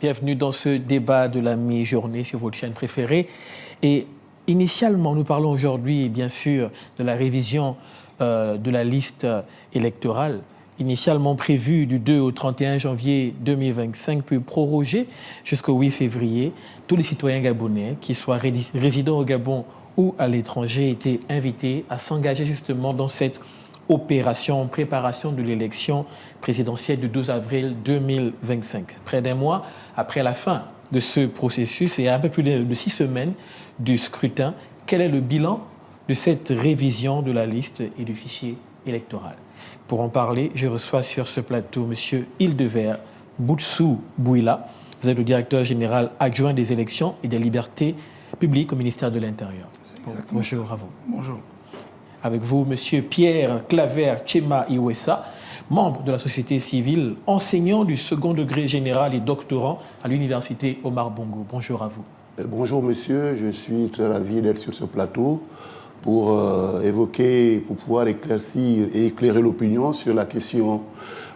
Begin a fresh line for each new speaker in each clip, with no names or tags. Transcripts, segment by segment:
Bienvenue dans ce débat de la mi-journée sur votre chaîne préférée. Et initialement, nous parlons aujourd'hui, bien sûr, de la révision de la liste électorale, initialement prévue du 2 au 31 janvier 2025, puis prorogée jusqu'au 8 février. Tous les citoyens gabonais, qui soient résidents au Gabon ou à l'étranger, étaient invités à s'engager justement dans cette opération en préparation de l'élection présidentielle du 12 avril 2025. Près d'un mois après la fin de ce processus et un peu plus de 6 semaines du scrutin, quel est le bilan de cette révision de la liste et du fichier électoral? Pour en parler, je reçois sur ce plateau M. Hildevert Boutsou Bouila. Vous êtes le directeur général adjoint des élections et des libertés publiques au ministère de l'Intérieur. Bonjour à vous.
Bonjour.
Avec vous, M. Pierre Claver Tchema Iwessa, membre de la société civile, enseignant du second degré général et doctorant à l'université Omar Bongo. Bonjour à vous.
Bonjour monsieur, je suis très ravi d'être sur ce plateau pour pour pouvoir éclaircir et éclairer l'opinion sur la question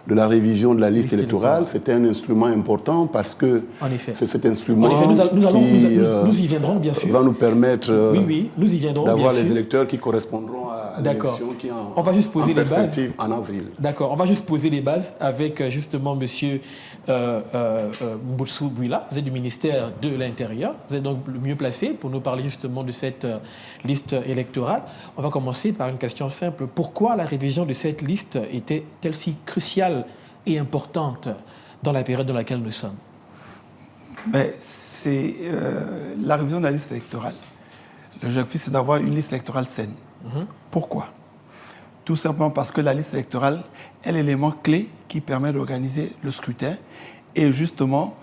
de la révision de la liste électorale. C'est un instrument important parce que c'est cet instrument
nous y viendrons, bien sûr.
Va nous permettre
nous y viendrons,
d'avoir les électeurs qui correspondront à l'élection qui est
on va juste poser les bases
en avril.
D'accord, on va juste poser les bases avec justement monsieur Mboutsou Bouila. Vous êtes du ministère de l'Intérieur. Vous êtes donc le mieux placé pour nous parler justement de cette liste électorale. On va commencer par une question simple. Pourquoi la révision de cette liste était-elle si cruciale et importante dans la période dans laquelle nous sommes?
C'est la révision de la liste électorale. L'objectif, c'est d'avoir une liste électorale saine. Pourquoi? Tout simplement parce que la liste électorale est l'élément clé qui permet d'organiser le scrutin et justement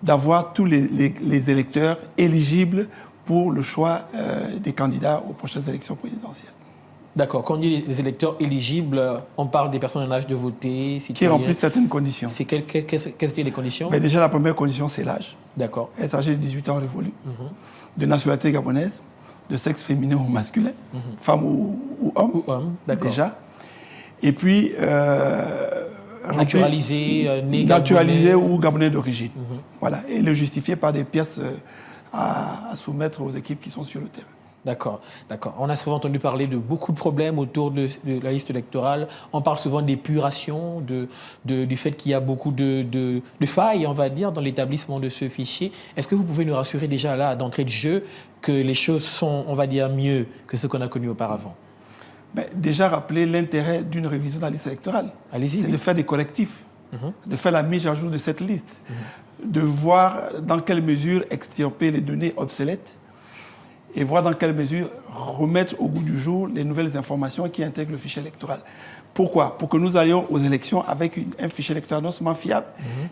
d'avoir tous les électeurs éligibles pour le choix des candidats aux prochaines élections présidentielles.
D'accord. Quand on dit les électeurs éligibles, on parle des personnes en âge de voter,
qui remplissent certaines conditions.
Quelles sont les conditions?
Déjà, la première condition, c'est l'âge.
D'accord.
Être âgé de 18 ans révolu, de nationalité gabonaise, de sexe féminin ou masculin, femme ou homme, déjà. Et puis, naturalisé ou gabonais d'origine. Voilà. Et le justifier par des pièces à soumettre aux équipes qui sont sur le terrain.
D'accord, d'accord. On a souvent entendu parler de beaucoup de problèmes autour de la liste électorale. On parle souvent d'épuration, du fait qu'il y a beaucoup de failles, on va dire, dans l'établissement de ce fichier. Est-ce que vous pouvez nous rassurer déjà là, d'entrée de jeu, que les choses sont, on va dire, mieux que ce qu'on a connu auparavant?
Déjà rappeler l'intérêt d'une révision de la liste électorale.
Allez-y.
C'est de faire des correctifs, de faire la mise à jour de cette liste, de voir dans quelle mesure extirper les données obsolètes et voir dans quelle mesure remettre au goût du jour les nouvelles informations qui intègrent le fichier électoral. Pourquoi? Pour que nous allions aux élections avec un fichier électoral non seulement fiable,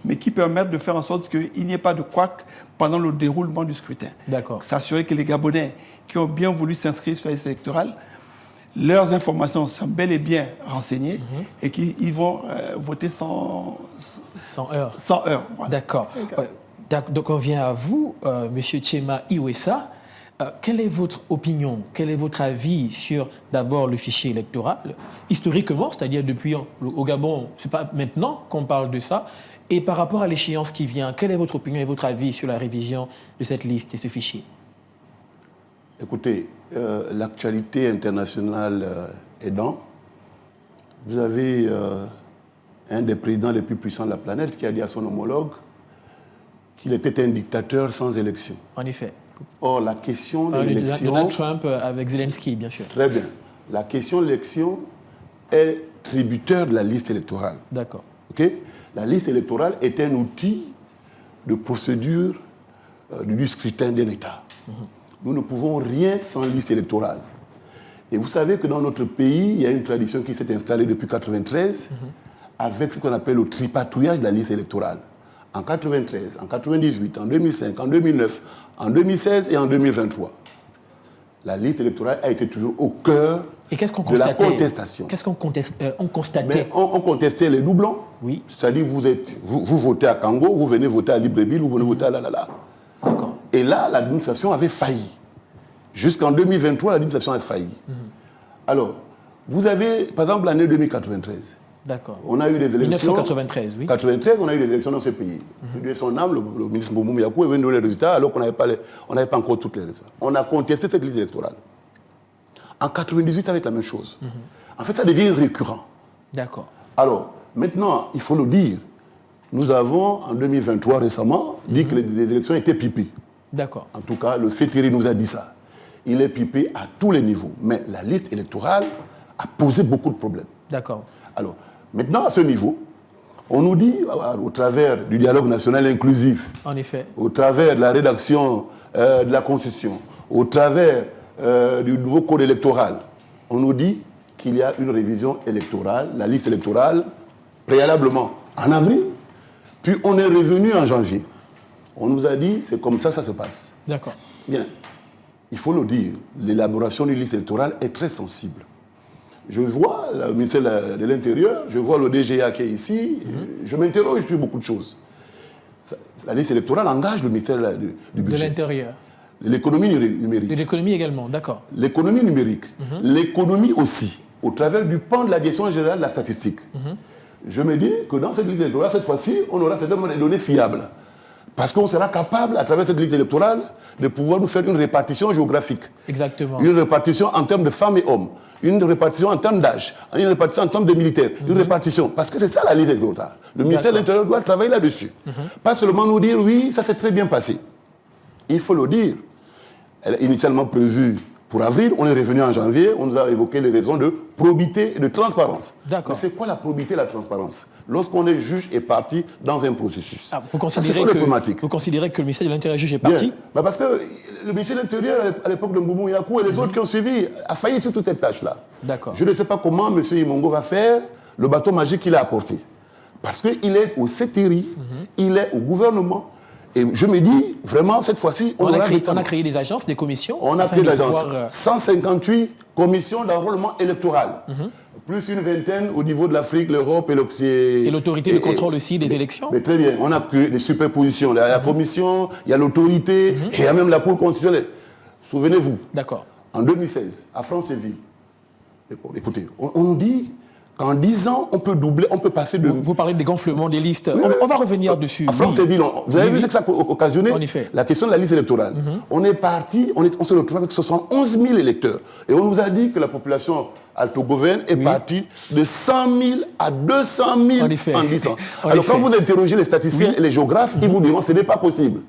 mais qui permette de faire en sorte qu'il n'y ait pas de couac pendant le déroulement du scrutin.
D'accord.
S'assurer que les Gabonais qui ont bien voulu s'inscrire sur la liste électorale, leurs informations sont bel et bien renseignées et qu'ils vont voter sans heurts. Sans heurts, voilà.
D'accord. Donc on vient à vous, Monsieur Tchema Iwessa. Quelle est votre opinion, quel est votre avis sur d'abord le fichier électoral, historiquement, c'est-à-dire depuis au Gabon, c'est pas maintenant qu'on parle de ça, et par rapport à l'échéance qui vient, quelle est votre opinion et votre avis sur la révision de cette liste et ce fichier?
Écoutez, l'actualité internationale aidant, vous avez un des présidents les plus puissants de la planète qui a dit à son homologue qu'il était un dictateur sans élection.
En effet.
Or, la question de l'élection...
Donald Trump avec Zelensky, bien sûr.
Très bien. La question de l'élection est tributaire de la liste électorale.
D'accord.
Okay? La liste électorale est un outil de procédure du scrutin d'un État. Nous ne pouvons rien sans liste électorale. Et vous savez que dans notre pays, il y a une tradition qui s'est installée depuis 1993 avec ce qu'on appelle le tripatouillage de la liste électorale. En 1993, en 1998, en 2005, en 2009, en 2016 et en 2023. La liste électorale a été toujours au cœur de la contestation.
Qu'est-ce qu'on constatait?
On contestait les doublons.
Oui.
C'est-à-dire vous votez à Kango, vous venez voter à Libreville, vous venez voter à Lalala.
D'accord.
Et là, l'administration avait failli. Jusqu'en 2023, l'administration a failli. Alors, vous avez, par exemple, l'année 2093.
D'accord.
On a eu des élections...
1993, oui.
93, on a eu des élections dans ce pays. De son âme, le ministre Mboumoum Yakou est venu donner les résultats alors qu'on n'avait pas encore toutes les résultats. On a contesté cette liste électorale. En 98, ça va être la même chose. En fait, ça devient récurrent.
D'accord.
Alors, maintenant, il faut le dire, nous avons, en 2023 récemment, dit que les élections étaient pipées.
D'accord.
En tout cas, le CETIRI nous a dit ça. Il est pipé à tous les niveaux. Mais la liste électorale a posé beaucoup de problèmes.
D'accord.
Alors, maintenant, à ce niveau, on nous dit, au travers du dialogue national inclusif,
En effet.
au travers de la rédaction de la Constitution, au travers du nouveau code électoral, on nous dit qu'il y a une révision électorale, la liste électorale, préalablement en avril, puis on est revenu en janvier. On nous a dit, c'est comme ça se passe.
D'accord.
Bien, il faut le dire, l'élaboration d'une liste électorale est très sensible. Je vois le ministère de l'Intérieur, je vois le DGA qui est ici, je m'interroge sur beaucoup de choses. La liste électorale engage le ministère du Budget.
De l'Intérieur.
L'économie numérique.
De l'économie également, d'accord.
L'économie numérique. L'économie aussi, au travers du pan de la Direction générale de la statistique. Je me dis que dans cette liste électorale, cette fois-ci, on aura certainement des données fiables. Parce qu'on sera capable, à travers cette liste électorale, de pouvoir nous faire une répartition géographique.
Exactement.
Une répartition en termes de femmes et hommes. Une répartition en termes d'âge. Une répartition en termes de militaires. Une répartition. Parce que c'est ça la liste électorale. Le ministère de l'Intérieur doit travailler là-dessus. Pas seulement nous dire, oui, ça s'est très bien passé. Il faut le dire. Elle est initialement prévue pour avril, on est revenu en janvier, on nous a évoqué les raisons de probité et de transparence.
D'accord.
Mais c'est quoi la probité et la transparence? Lorsqu'on est juge et parti dans un processus.
Vous considérez que le ministère de l'Intérieur juge est parti?
Bah parce que le ministère de l'Intérieur, à l'époque de Mboumoum Yakou et les autres qui ont suivi, a failli sur toute cette tâche-là.
D'accord.
Je ne sais pas comment M. Imongo va faire le bateau magique qu'il a apporté. Parce qu'il est au CETIRI, il est au gouvernement. Et je me dis, vraiment, cette fois-ci,
on a créé des agences, des commissions.
On a créé des agences. 158 commissions d'enrôlement électoral. Plus une vingtaine au niveau de l'Afrique, l'Europe et l'Occident.
Et l'autorité de contrôle aussi des élections.
Mais très bien, on a créé des superpositions. Il y a la commission, il y a l'autorité, et il y a même la Cour constitutionnelle. Souvenez-vous, en 2016, à Franceville, écoutez, on nous dit qu'en 10 ans, on peut doubler, on peut passer de...
Vous parlez des gonflements des listes. On va revenir dessus.
À Franceville, vous avez vu ce que ça a occasionné?
En effet.
La question de la liste électorale. On est parti, on se retrouve avec 71 000 électeurs. Et on nous a dit que la population altogovienne est partie de 100 000 à 200 000 en 10 ans. Alors quand vous interrogez les statisticiens et les géographes, ils vous diront que ce n'est pas possible.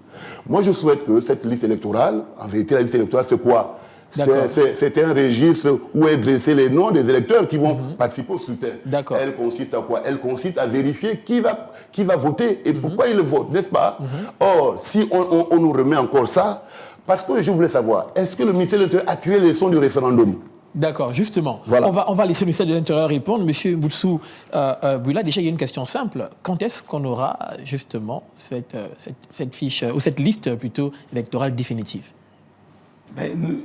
Moi, je souhaite que cette liste électorale, en vérité, la liste électorale, c'est quoi? C'est un registre où est dressé les noms des électeurs qui vont participer au scrutin. Elle consiste à quoi? Elle consiste à vérifier qui va voter et pourquoi il le vote, n'est-ce pas? Or, si on nous remet encore ça, parce que je voulais savoir, est-ce que le ministère de l'Intérieur a tiré les leçons du référendum?
D'accord, justement.
Voilà.
On va laisser le ministère de l'Intérieur répondre. Monsieur Mboutsou Bouila, déjà, il y a une question simple. Quand est-ce qu'on aura justement cette fiche, ou cette liste plutôt électorale définitive?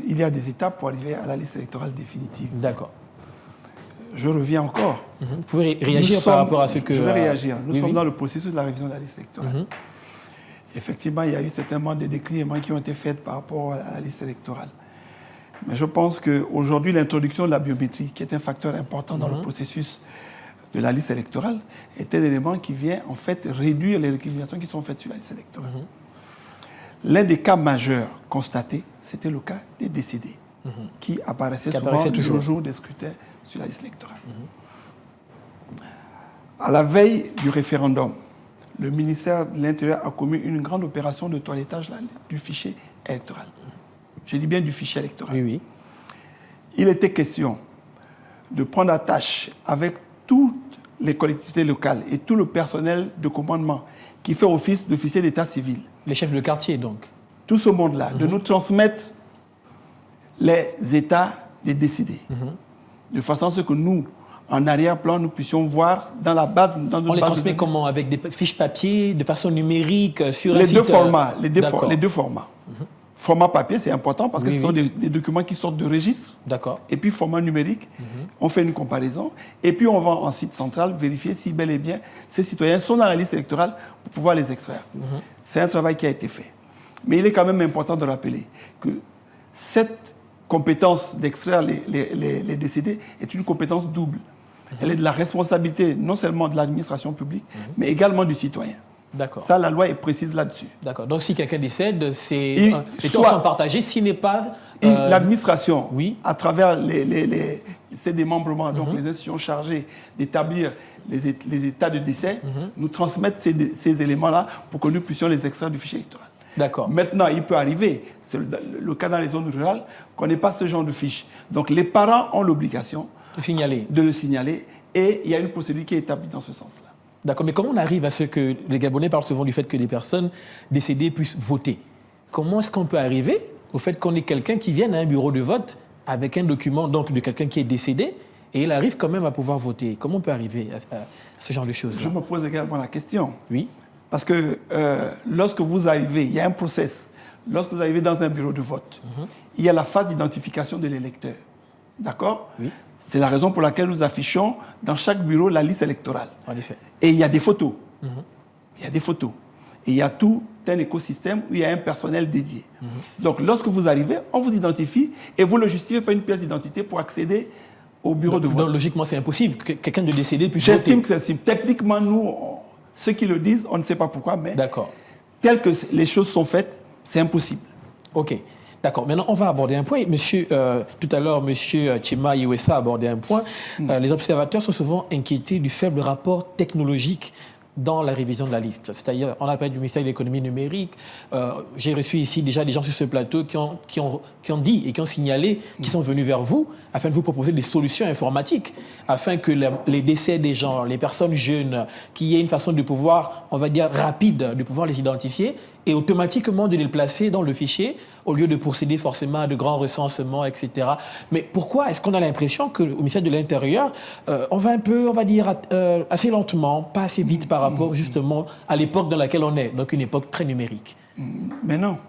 Il y a des étapes pour arriver à la liste électorale définitive.
D'accord.
Je reviens encore.
Vous pouvez réagir par rapport à ce que...
Je vais réagir. Nous sommes dans le processus de la révision de la liste électorale. Effectivement, il y a eu certainement des déclinaisons qui ont été faits par rapport à la liste électorale. Mais je pense qu'aujourd'hui, l'introduction de la biométrie, qui est un facteur important dans le processus de la liste électorale, est un élément qui vient en fait réduire les récriminations qui sont faites sur la liste électorale. L'un des cas majeurs constatés, c'était le cas des décédés, qui apparaissaient souvent le jour des scrutins sur la liste électorale. À la veille du référendum, le ministère de l'Intérieur a commis une grande opération de toilettage du fichier électoral. Je dis bien du fichier électoral.
Oui.
Il était question de prendre à tâche avec toutes les collectivités locales et tout le personnel de commandement qui fait office d'officier d'état civil.
Les chefs de quartier, donc.
Tout ce monde-là, de nous transmettre les états des décédés. De façon à ce que nous, en arrière-plan, nous puissions voir dans la base...
On les transmet comment? Avec des fiches papier, de façon numérique, sur un
site? Les deux formats. Format papier, c'est important parce que ce sont des documents qui sortent de registre.
D'accord.
Et puis format numérique, on fait une comparaison. Et puis on va en site central vérifier si bel et bien ces citoyens sont dans la liste électorale pour pouvoir les extraire. C'est un travail qui a été fait. Mais il est quand même important de rappeler que cette compétence d'extraire les décédés est une compétence double. Elle est de la responsabilité non seulement de l'administration publique, mais également du citoyen.
D'accord.
Ça, la loi est précise là-dessus.
D'accord. Donc, si quelqu'un décède, les torts sont partagés. S'il n'est pas...
L'administration,
oui.
à travers ses démembrements, donc les institutions chargées d'établir les états de décès, nous transmettent ces éléments-là pour que nous puissions les extraire du fichier électoral.
D'accord.
Maintenant, il peut arriver, c'est le cas dans les zones rurales, qu'on n'ait pas ce genre de fiche. Donc, les parents ont l'obligation de le signaler et il y a une procédure qui est établie dans ce sens-là.
D'accord, mais comment on arrive à ce que les Gabonais parlent souvent du fait que les personnes décédées puissent voter? Comment est-ce qu'on peut arriver au fait qu'on ait quelqu'un qui vienne à un bureau de vote avec un document donc de quelqu'un qui est décédé et il arrive quand même à pouvoir voter? Comment on peut arriver à ce genre de choses?
Je me pose également la question.
Oui.
Parce que lorsque vous arrivez, il y a un process. Lorsque vous arrivez dans un bureau de vote, il y a la phase d'identification de l'électeur. D'accord? Oui. C'est la raison pour laquelle nous affichons dans chaque bureau la liste électorale.
En effet.
Et il y a des photos. Il y a des photos. Et il y a tout un écosystème où il y a un personnel dédié. Donc, lorsque vous arrivez, on vous identifie et vous le justifiez par une pièce d'identité pour accéder au bureau de vote.
Donc, logiquement, c'est impossible que quelqu'un de décédé puisse voter.
J'estime que c'est impossible. Techniquement, nous, ceux qui le disent, on ne sait pas pourquoi, mais tel que les choses sont faites, c'est impossible.
OK. D'accord. Maintenant, on va aborder un point. Tout à l'heure, M. Tchema Iwessa a abordé un point. Les observateurs sont souvent inquiétés du faible rapport technologique dans la révision de la liste. C'est-à-dire, on appelle du ministère de l'économie numérique. J'ai reçu ici déjà des gens sur ce plateau qui ont dit et qui ont signalé, qui sont venus vers vous afin de vous proposer des solutions informatiques, afin que les décès des gens, les personnes jeunes, qu'il y ait une façon de pouvoir, on va dire, rapide, de pouvoir les identifier et automatiquement de les placer dans le fichier au lieu de procéder forcément à de grands recensements, etc. Mais pourquoi est-ce qu'on a l'impression qu'au ministère de l'Intérieur, on va un peu, on va dire, assez lentement, pas assez vite par rapport justement à l'époque dans laquelle on est, donc une époque très numérique?
Mais non.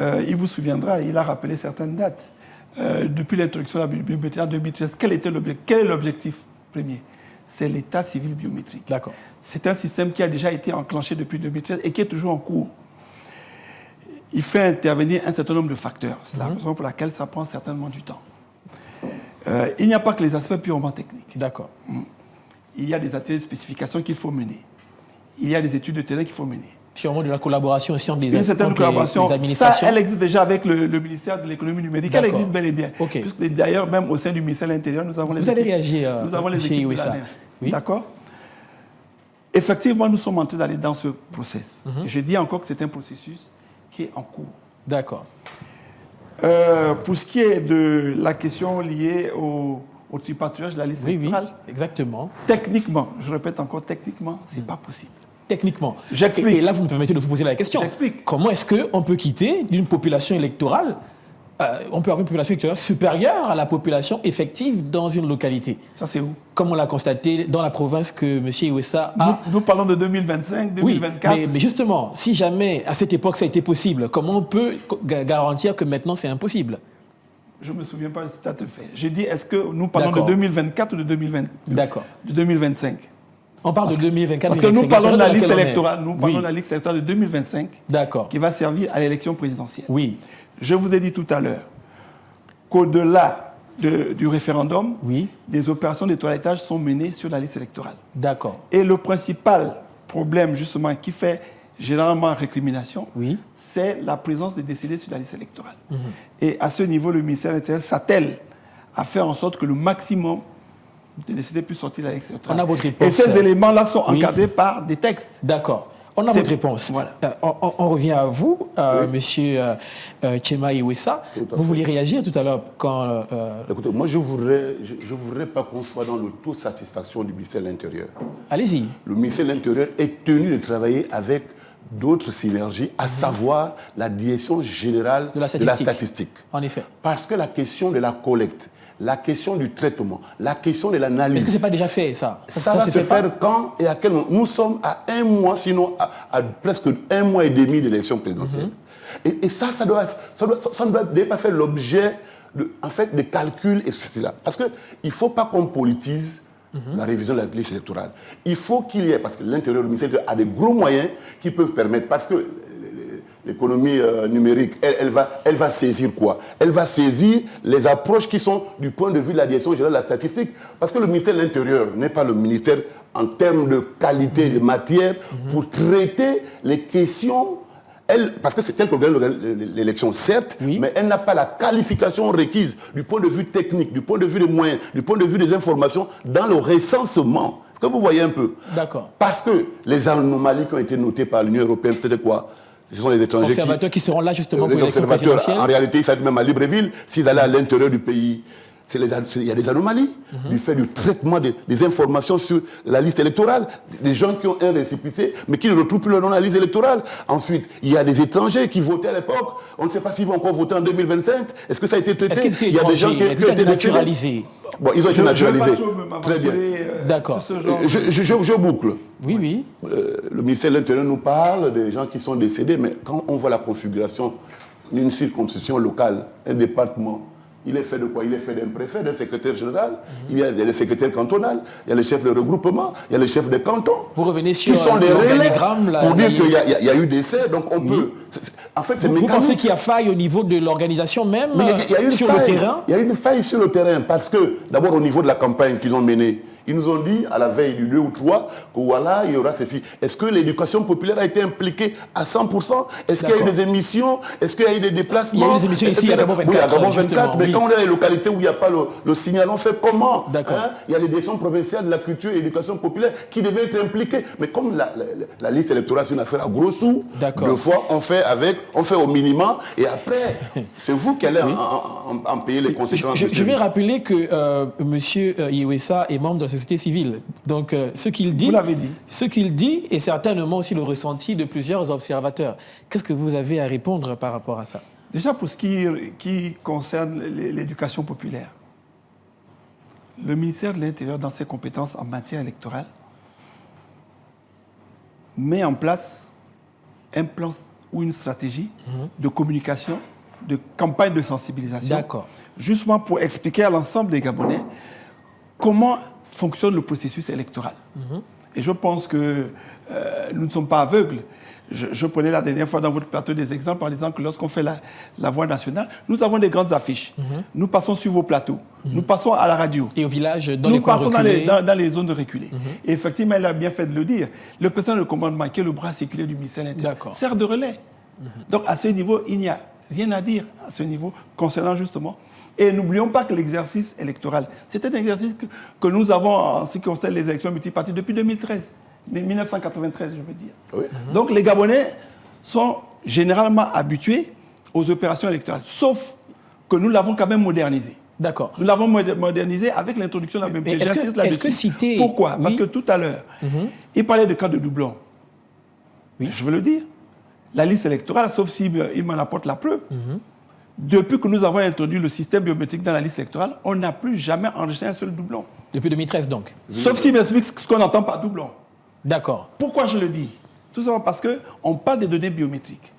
Il vous souviendra, il a rappelé certaines dates. Depuis l'introduction de la biométrie en 2013, quel est l'objectif premier? C'est l'état civil biométrique.
D'accord.
C'est un système qui a déjà été enclenché depuis 2013 et qui est toujours en cours. Il fait intervenir un certain nombre de facteurs. C'est la raison pour laquelle ça prend certainement du temps. Il n'y a pas que les aspects purement techniques.
D'accord.
Il y a des ateliers de spécification qu'il faut mener. Il y a des études de terrain qu'il faut mener.
Sûrement de la collaboration aussi entre
une certaine collaboration.
les administrations.
Ça, elle existe déjà avec le ministère de l'économie numérique. Elle existe bel et bien.
Okay.
Puisque d'ailleurs, même au sein du ministère de l'Intérieur, nous avons les
équipes. Vous allez réagir.
Nous avons les équipes de la NEF.
Oui.
D'accord. Effectivement, nous sommes en train d'aller dans ce process. Je dis encore que c'est un processus qui est en cours.
D'accord.
Pour ce qui est de la question liée au tripatouillage de la liste électorale,
exactement.
Techniquement, je répète encore, techniquement, c'est pas possible.
Techniquement.
J'explique.
Et là, vous me permettez de vous poser la question.
J'explique.
Comment est-ce qu'on peut quitter d'une population électorale, on peut avoir une population électorale supérieure à la population effective dans une localité?
Ça, c'est où?
Comme on l'a constaté dans la province que M. Iwessa a...
Nous parlons de 2025, 2024.
Oui, mais justement, si jamais, à cette époque, ça a été possible, comment on peut garantir que maintenant, c'est impossible?
Je ne me souviens pas de cette date fait. J'ai dit, est-ce que nous parlons de 2024 ou de 2025?
On parle de 2024.
Parce que nous parlons de la liste électorale. Nous parlons de la liste électorale de 2025 qui va servir à l'élection présidentielle.
Oui.
Je vous ai dit tout à l'heure qu'au-delà du référendum, des opérations de toilettage sont menées sur la liste électorale.
D'accord.
Et le principal problème, justement, qui fait généralement récrimination, c'est la présence des décédés sur la liste électorale. Et à ce niveau, le ministère de l'Intérieur s'attelle à faire en sorte que le maximum de décédés puissent sortir de la liste électorale.
On a votre réponse.
Et ces éléments-là sont encadrés par des textes.
D'accord. On a votre réponse.
Voilà.
On revient à vous, monsieur Tchema Iwessa. Vous vouliez réagir tout à l'heure quand...
Écoutez, moi, je voudrais pas qu'on soit dans l'autosatisfaction du ministère de l'Intérieur.
Allez-y.
Le ministère de l'Intérieur est tenu de travailler avec d'autres synergies, à savoir la direction générale de la statistique.
En effet.
Parce que la question de la collecte, la question du traitement, la question de l'analyse...
Est-ce que ce n'est pas déjà fait, ça?
Ça va se faire quand et à quel moment? Nous sommes à un mois, sinon à presque un mois et demi de l'élection présidentielle. Et ça ne doit pas faire l'objet de calculs, etc. Parce qu'il ne faut pas qu'on politise la révision de la liste électorale. Il faut qu'il y ait, parce que l'Intérieur, le ministère a des gros moyens qui peuvent permettre, parce que l'économie numérique, elle va saisir quoi? Elle va saisir les approches qui sont du point de vue de la direction générale de la statistique. Parce que le ministère de l'Intérieur n'est pas le ministère en termes de qualité de matière pour traiter les questions. Parce que c'est elle qui organise l'élection, certes, mais elle n'a pas la qualification requise du point de vue technique, du point de vue des moyens, du point de vue des informations dans le recensement. Est-ce que vous voyez un peu?
D'accord.
Parce que les anomalies qui ont été notées par l'Union européenne, c'était quoi? Ce sont les étrangers
observateurs qui seront là justement pour
les
l'élection présidentielle.
En réalité, ils s'arrêtent même à Libreville, s'ils allaient à l'intérieur du pays. Il y a des anomalies du fait du traitement des informations sur la liste électorale. Des gens qui ont un récépissé, mais qui ne retrouvent plus leur nom dans la liste électorale. Ensuite, il y a des étrangers qui votaient à l'époque. On ne sait pas s'ils vont encore voter en 2025. Est-ce que ça a été traité?
Il y a des gens qui ont été naturalisés.
Bon, ils ont été naturalisés.
Très bien.
D'accord. Je boucle.
Oui.
Le ministère de l'Intérieur nous parle des gens qui sont décédés, mais quand on voit la configuration d'une circonscription locale, un département, il est fait de quoi? Il est fait d'un préfet, d'un secrétaire général, il y a le secrétaire cantonal, il y a le chef de regroupement, il y a le chef de canton.
Vous revenez sur
qui sont des relais pour dire qu'il
y
a eu décès, donc on peut... En fait,
vous pensez qu'il y a faille au niveau de l'organisation même sur le terrain?
Il y a une faille sur le terrain, parce que d'abord au niveau de la campagne qu'ils ont menée, ils nous ont dit à la veille du 2 ou 3 que voilà, il y aura ceci. Est-ce que l'éducation populaire a été impliquée à 100%? Est-ce qu'il y a eu des émissions? Est-ce qu'il y a eu des déplacements?
Il y a eu des émissions ici à Gabon 24.
Oui, à Gabon 24, mais quand on est dans les localités où il n'y a pas le signal, on fait comment? Il y a les directions provinciales de la culture et de l'éducation populaire qui devaient être impliquées. Mais comme la liste électorale, c'est une affaire à gros sous, deux fois, on fait au minimum, et après, c'est vous qui allez en payer les conséquences.
Je vais rappeler que M. Iwesa est membre de la société civile. Donc, ce qu'il dit,
vous l'avez dit.
Ce qu'il dit est certainement aussi le ressenti de plusieurs observateurs. Qu'est-ce que vous avez à répondre par rapport à ça?
Déjà, pour ce qui concerne l'éducation populaire, le ministère de l'Intérieur, dans ses compétences en matière électorale, met en place un plan ou une stratégie de communication, de campagne de sensibilisation.
D'accord.
Justement pour expliquer à l'ensemble des Gabonais comment fonctionne le processus électoral. Et je pense que nous ne sommes pas aveugles. Je prenais la dernière fois dans votre plateau des exemples en disant que lorsqu'on fait la voie nationale, nous avons des grandes affiches. Nous passons sur vos plateaux. Nous passons à la radio.
Et au village, dans
nous
les coins reculés.
Nous passons dans les zones reculées. Et effectivement, elle a bien fait de le dire. Le personnel de commandement, qui est le bras séculaire du ministère de l'Intérieur, sert de relais. Donc à ce niveau, il n'y a rien à dire à ce niveau concernant justement. Et n'oublions pas que l'exercice électoral, c'est un exercice que nous avons en ce qui concerne les élections multiparties depuis 2013, 1993, je veux dire.
Oui.
Donc les Gabonais sont généralement habitués aux opérations électorales, sauf que nous l'avons quand même modernisé.
D'accord.
Nous l'avons modernisé avec l'introduction de la BMT. J'insiste là-dessus. Pourquoi? Parce que tout à l'heure, il parlait de cas de doublons. Oui. Je veux le dire. La liste électorale, sauf s'il m'en apporte la preuve, depuis que nous avons introduit le système biométrique dans la liste électorale, on n'a plus jamais enregistré un seul doublon.
Depuis 2013 donc?
Sauf s'il m'explique ce qu'on entend par doublon.
D'accord.
Pourquoi je le dis? Tout simplement parce qu'on parle des données biométriques.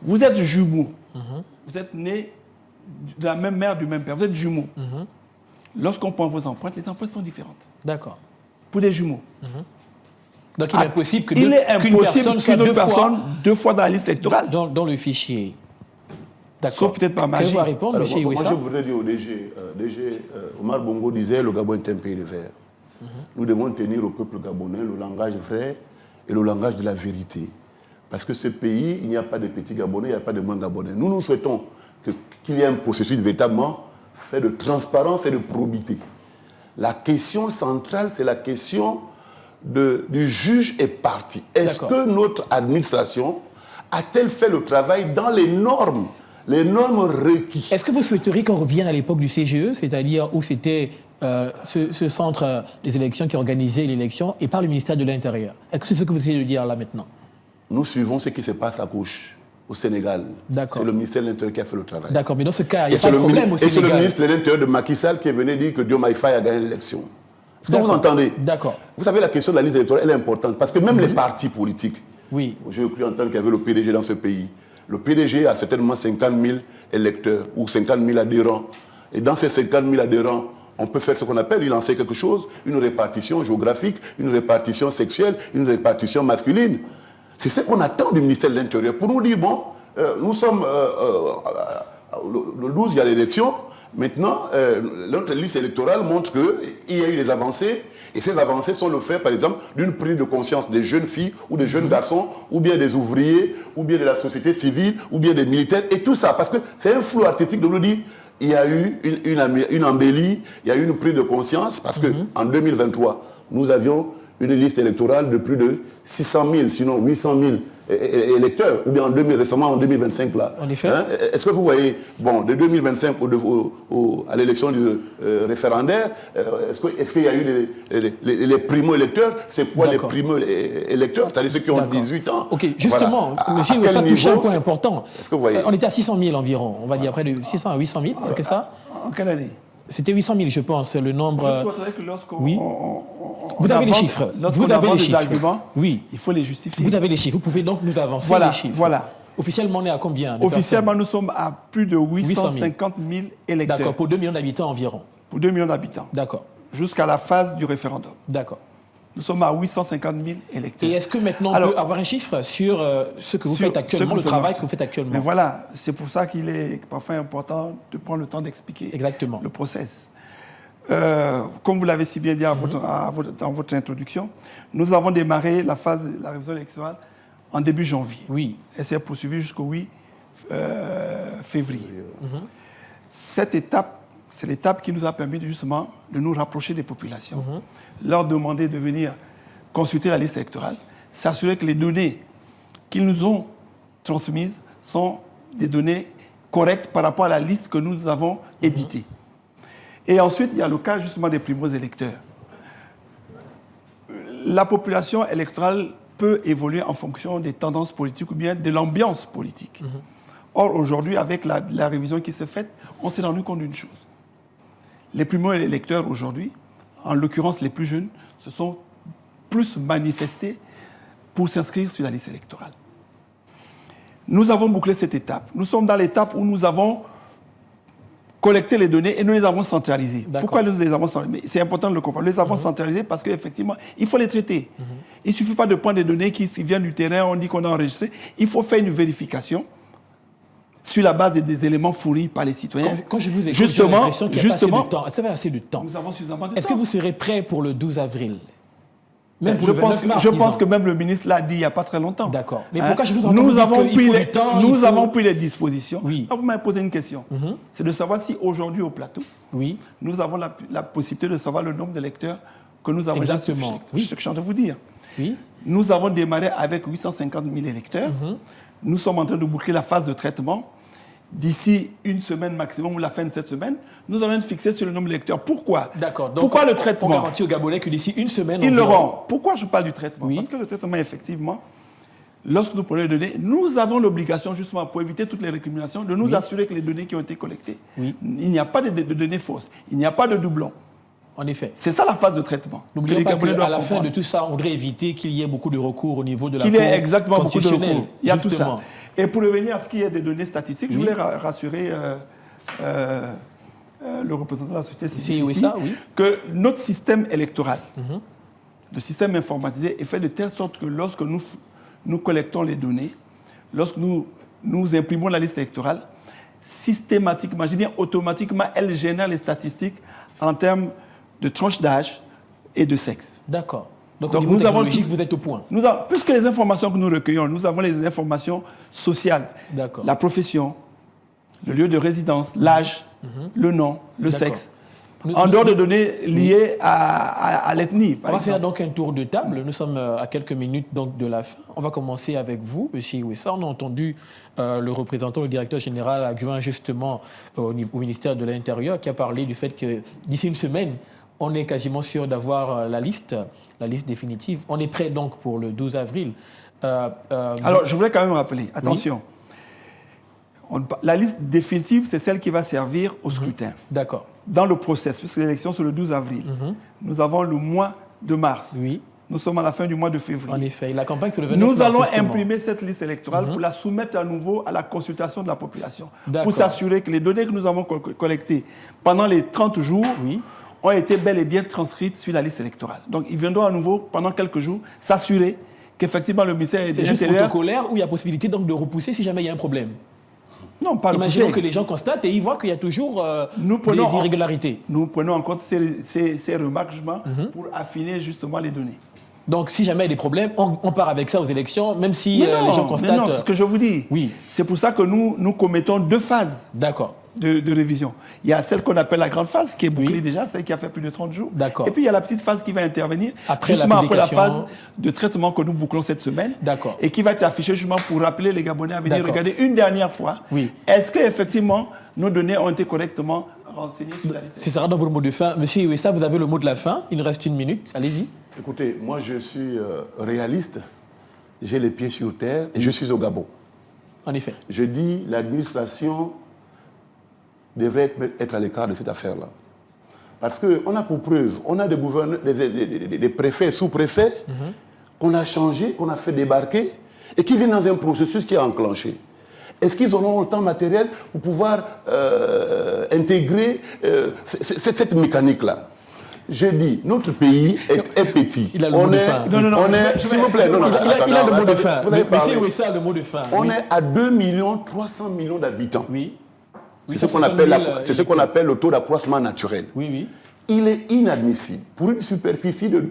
Vous êtes jumeaux. Vous êtes nés de la même mère, du même père. Vous êtes jumeaux. Lorsqu'on prend vos empreintes, les empreintes sont différentes. D'accord. Pour des jumeaux.
Donc il est impossible qu'une personne soit
deux fois dans la liste électorale.
Dans le fichier.
Sauf peut-être par magie.
Vous répondre,
alors, moi, je voudrais dire au DG, Omar Bongo disait le Gabon est un pays de verre. Nous devons tenir au peuple gabonais le langage vrai et le langage de la vérité. Parce que ce pays, il n'y a pas de petits Gabonais, il n'y a pas de moins Gabonais. Nous souhaitons qu'il y ait un processus véritablement fait de transparence et de probité. La question centrale, c'est la question du juge et parti. Est-ce que notre administration a-t-elle fait le travail dans les normes requises?
Est-ce que vous souhaiteriez qu'on revienne à l'époque du CGE, c'est-à-dire où c'était ce centre des élections qui organisait l'élection et par le ministère de l'Intérieur? Est-ce que c'est ce que vous essayez de dire là maintenant?
Nous suivons ce qui se passe à gauche, au Sénégal. C'est le ministère de l'Intérieur qui a fait le travail.
D'accord, mais dans ce cas, il n'y a pas de problème au Sénégal.
Et c'est le ministre de l'Intérieur de Macky Sall qui est venu dire que Diomaye Faye a gagné l'élection. Est-ce que vous entendez? D'accord. Vous savez, la question de la liste électorale, elle est importante parce que même les partis politiques, j'ai cru entendre qu'il y avait le PDG dans ce pays. Le PDG a certainement 50 000 électeurs ou 50 000 adhérents. Et dans ces 50 000 adhérents, on peut faire ce qu'on appelle, il en sait quelque chose, une répartition géographique, une répartition sexuelle, une répartition masculine. C'est ce qu'on attend du ministère de l'Intérieur. Pour nous dire, bon, nous sommes... le 12, il y a l'élection. Maintenant, notre liste électorale montre qu'il y a eu des avancées. Et ces avancées sont le fait, par exemple, d'une prise de conscience des jeunes filles ou des jeunes garçons, ou bien des ouvriers, ou bien de la société civile, ou bien des militaires, et tout ça. Parce que c'est un flou artistique de nous dire il y a eu une embellie, il y a eu une prise de conscience, parce qu'en 2023, nous avions une liste électorale de plus de 600 000, sinon 800 000 électeurs, ou bien récemment en 2025 là.
En effet.
Hein? Est-ce que vous voyez, bon, de 2025 à l'élection du référendaire, est-ce qu'il y a eu les primo-électeurs? C'est quoi les primo-électeurs? C'est-à-dire ceux qui ont 18 ans.
Ok, justement,
voilà.
monsieur, ça touche un point important.
Est-ce que vous voyez?
On était à 600 000 environ, on va dire près de 600 à 800 000, c'était ça?
En quelle année?
C'était 800 000, je pense, le nombre...
Je souhaiterais que lorsqu'on
oui. Vous avez les chiffres.
Vous avez les chiffres. Arguments,
oui.
Il faut les justifier.
Vous avez les chiffres. Vous pouvez donc nous avancer les chiffres.
Voilà.
Officiellement, on est à combien?
Officiellement, nous sommes à plus de 850 000 électeurs.
D'accord, pour 2 millions d'habitants environ.
Pour 2 millions d'habitants.
D'accord.
Jusqu'à la phase du référendum.
D'accord.
Nous sommes à 850 000 électeurs.
Et est-ce que maintenant on peut avoir un chiffre sur ce que vous faites actuellement, le travail que vous faites actuellement?
Mais voilà, c'est pour ça qu'il est parfois important de prendre le temps d'expliquer le process. Comme vous l'avez si bien dit dans votre introduction, nous avons démarré la phase de la révision électorale en début janvier.
Oui.
Et c'est poursuivi jusqu'au 8 février. Cette étape, c'est l'étape qui nous a permis justement de nous rapprocher des populations, leur demander de venir consulter la liste électorale, s'assurer que les données qu'ils nous ont transmises sont des données correctes par rapport à la liste que nous avons éditée. Et ensuite, il y a le cas justement des primo-électeurs. La population électorale peut évoluer en fonction des tendances politiques ou bien de l'ambiance politique. Or, aujourd'hui, avec la révision qui s'est faite, on s'est rendu compte d'une chose. Les primo-électeurs aujourd'hui, en l'occurrence les plus jeunes, se sont plus manifestés pour s'inscrire sur la liste électorale. Nous avons bouclé cette étape. Nous sommes dans l'étape où nous avons collecter les données et nous les avons centralisées. Pourquoi nous les avons centralisées? C'est important de le comprendre. Nous les avons centralisées parce qu'effectivement, il faut les traiter. Il ne suffit pas de prendre des données qui viennent du terrain, on dit qu'on a enregistré. Il faut faire une vérification sur la base des éléments fournis par les citoyens.
Quand je vous écoute, j'ai l'impression qu'il n'y a pas assez de temps. Est-ce qu'il y a assez de temps?
Nous avons suffisamment de temps.
Est-ce que vous serez prêt pour le 12 avril?
Même pour je pense que même le ministre l'a dit il n'y a pas très longtemps.
D'accord. Mais pourquoi je vous entends
nous
dire
avons
qu'il faut du temps,
nous avons pris les dispositions.
Oui.
Vous m'avez posé une question. C'est de savoir si aujourd'hui au plateau, nous avons la possibilité de savoir le nombre d'électeurs que nous avons.
Exactement.
C'est ce que je suis en train de vous dire.
Oui.
Nous avons démarré avec 850 000 électeurs. Nous sommes en train de boucler la phase de traitement. D'ici une semaine maximum ou la fin de cette semaine, nous allons être fixés sur le nombre d'électeurs. Pourquoi?
D'accord.
Pourquoi le traitement?
On garantit aux Gabonais que d'ici une semaine,
ils l'auront. Pourquoi je parle du traitement?
Oui.
Parce que le traitement, effectivement, lorsque nous prenons les données, nous avons l'obligation, justement, pour éviter toutes les récriminations, de nous assurer que les données qui ont été collectées, il n'y a pas de données fausses, il n'y a pas de doublons.
En effet.
C'est ça la phase de traitement.
N'oublions pas qu'à la fin de tout ça, on voudrait éviter qu'il y ait beaucoup de recours au niveau de la Cour
constitutionnelle. Qu'il y ait exactement beaucoup de recours. Il y a tout ça. Et pour revenir à ce qui est des données statistiques, je voulais rassurer le représentant de la société civile ici, que notre système électoral, le système informatisé, est fait de telle sorte que lorsque nous collectons les données, lorsque nous imprimons la liste électorale, systématiquement, je dis bien automatiquement, elle génère les statistiques en termes de tranche d'âge et de sexe.
D'accord. Donc au niveau technologique, vous êtes au point.
Puisque les informations que nous recueillons, nous avons les informations sociales. La profession, le lieu de résidence, l'âge, le nom, le sexe. En dehors de données liées à l'ethnie.
On va faire donc un tour de table. Nous sommes à quelques minutes donc, de la fin. On va commencer avec vous, M. Iwessa. On a entendu le représentant, le directeur général adjoint justement au ministère de l'Intérieur qui a parlé du fait que d'ici une semaine, on est quasiment sûr d'avoir la liste définitive. On est prêt donc pour le 12 avril.
Alors, je voulais quand même rappeler, attention, la liste définitive, c'est celle qui va servir au scrutin.
D'accord.
Dans le process, puisque l'élection c'est le 12 avril, nous avons le mois de mars.
Oui.
Nous sommes à la fin du mois de février.
En effet, la campagne c'est le 29 mars.
Nous allons imprimer cette liste électorale pour la soumettre à nouveau à la consultation de la population. Pour s'assurer que les données que nous avons collectées pendant les 30 jours ont été bel et bien transcrites sur la liste électorale. Donc, ils viendront à nouveau, pendant quelques jours, s'assurer qu'effectivement le ministère de
C'est juste
l'Intérieur...
protocolaire où il y a possibilité donc de repousser si jamais il y a un problème.
Non, pas
Imaginons
repousser.
que les gens constatent et ils voient qu'il y a toujours
Nous
des
prenons en-
irrégularités.
Nous prenons en compte ces remarques justement pour affiner justement les données.
Donc si jamais il y a des problèmes, on part avec ça aux élections, même si
Mais
les gens
mais
constatent...
non, c'est ce que je vous dis.
Oui.
C'est pour ça que nous commettons 2 phases
D'accord.
de révision. Il y a celle qu'on appelle la grande phase, qui est bouclée
Oui.
déjà, celle qui a fait plus de 30 jours.
D'accord.
Et puis il y a la petite phase qui va intervenir
Après
justement après la
l'application.
phase de traitement que nous bouclons cette semaine.
D'accord.
Et qui va être affichée justement pour rappeler les Gabonais à venir
D'accord.
regarder une dernière fois.
Oui.
Est-ce qu'effectivement nos données ont été correctement renseignées sur la liste?
Ce sera dans votre mot de fin. Monsieur Iwessa, vous avez le mot de la fin. Il nous reste 1 minute. Allez-y.
Écoutez, moi je suis réaliste, j'ai les pieds sur terre et je suis au Gabon.
En effet.
Je dis l'administration devrait être à l'écart de cette affaire-là. Parce qu'on a pour preuve, on a des gouverneurs, des préfets, sous-préfets, qu'on a changés, qu'on a fait débarquer, et qui viennent dans un processus qui est enclenché. Est-ce qu'ils auront le temps matériel pour pouvoir intégrer cette mécanique-là? Je dis, notre pays est petit.
Il a le mot de fin.
S'il vous plaît,
Il a le mot de fin.
Vous avez parlé.
Monsieur Iwessa a le mot de fin.
On
Oui.
est à 2 300 000 d'habitants.
Oui.
C'est
ça,
ce qu'on
c'est
appelle,
2000,
c'est ce qu'on appelle le taux d'accroissement naturel.
Oui, oui.
Il est inadmissible pour une superficie de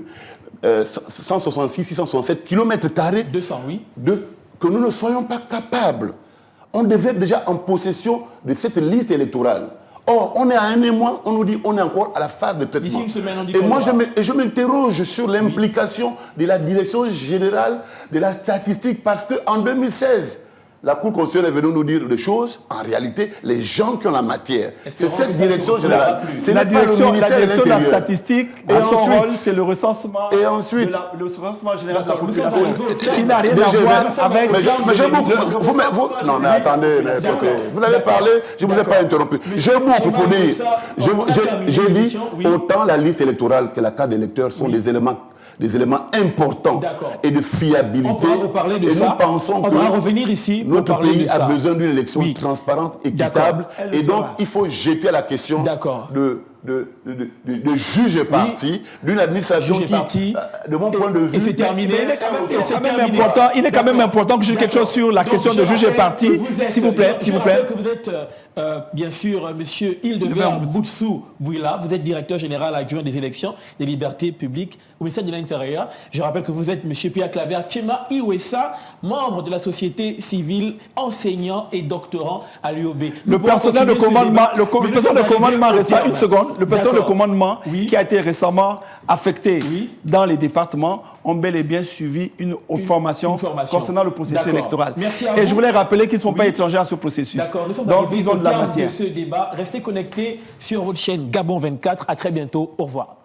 166-667 km²
200, oui.
que nous ne soyons pas capables. On devrait être déjà en possession de cette liste électorale. Or, on est à 1 mois, on nous dit on est encore à la phase de traitement.
D'ici une semaine, on dit
Et
qu'on
moi,
va.
je m'interroge sur l'implication de la direction générale de la statistique parce qu'en 2016, la Cour constitutionnelle est venue nous dire des choses. En réalité, les gens qui ont la matière, c'est
Espérons
cette
que ça
direction
se
générale.
retrouvera plus.
Ce
La
n'est pas le
direction
ministère
de la
l'Intérieur.
statistique,
Et
à son
ensuite-
rôle, c'est le recensement,
Et ensuite-
le recensement général de la
D'accord, nous sommes
population,
au niveau
qui n'a rien à
DG,
voir
nous sommes
avec...
Mais j'ai beaucoup. Non, mais attendez, mais
D'accord.
écoutez, vous avez
D'accord.
parlé, je ne vous ai pas interrompu. J'ai beaucoup pour dire. J'ai dit,
Oui.
autant la liste électorale que la carte d'électeur sont des éléments importants
D'accord.
et de fiabilité.
On pourra reparler de
et
ça.
nous pensons
On
que
pourra revenir ici pour
notre
parler
pays
de
a
ça.
besoin d'une élection
Oui.
transparente,
D'accord.
équitable.
Elle le
Et donc,
sera.
il faut jeter la question
D'accord.
de juge parti, d'une administration
Juge
qui,
parti.
de mon point de vue...
Et c'est terminé.
Mais il est quand même,
Et c'est terminé.
il est quand même
D'accord.
important que je dise quelque chose sur la
Donc,
question
je
de juge et
rappelle
parti,
que vous êtes-
s'il vous plaît,
je
s'il vous plaît.
rappelle que vous êtes, bien sûr, monsieur Hildebert Boutsou Bouila, vous êtes directeur général adjoint des élections, des libertés publiques au ministère de l'Intérieur. Je rappelle que vous êtes monsieur Pierre Claver Tchema Iwessa, membre de la société civile, enseignant et doctorant à l'UOB.
Le personnel de commandement, récent, une seconde, le personnel de commandement
Oui.
qui a été récemment affecté
Oui.
dans les départements ont bel et bien suivi une formation concernant le processus
D'accord.
électoral.
Merci à
Et
vous.
je voulais rappeler qu'ils ne sont
Oui.
pas étrangers à ce processus.
D'accord, nous sommes
Donc
arrivés
ils ont
au
de la
terme
matière.
de ce débat. Restez connectés sur votre chaîne Gabon 24. À très bientôt. Au revoir.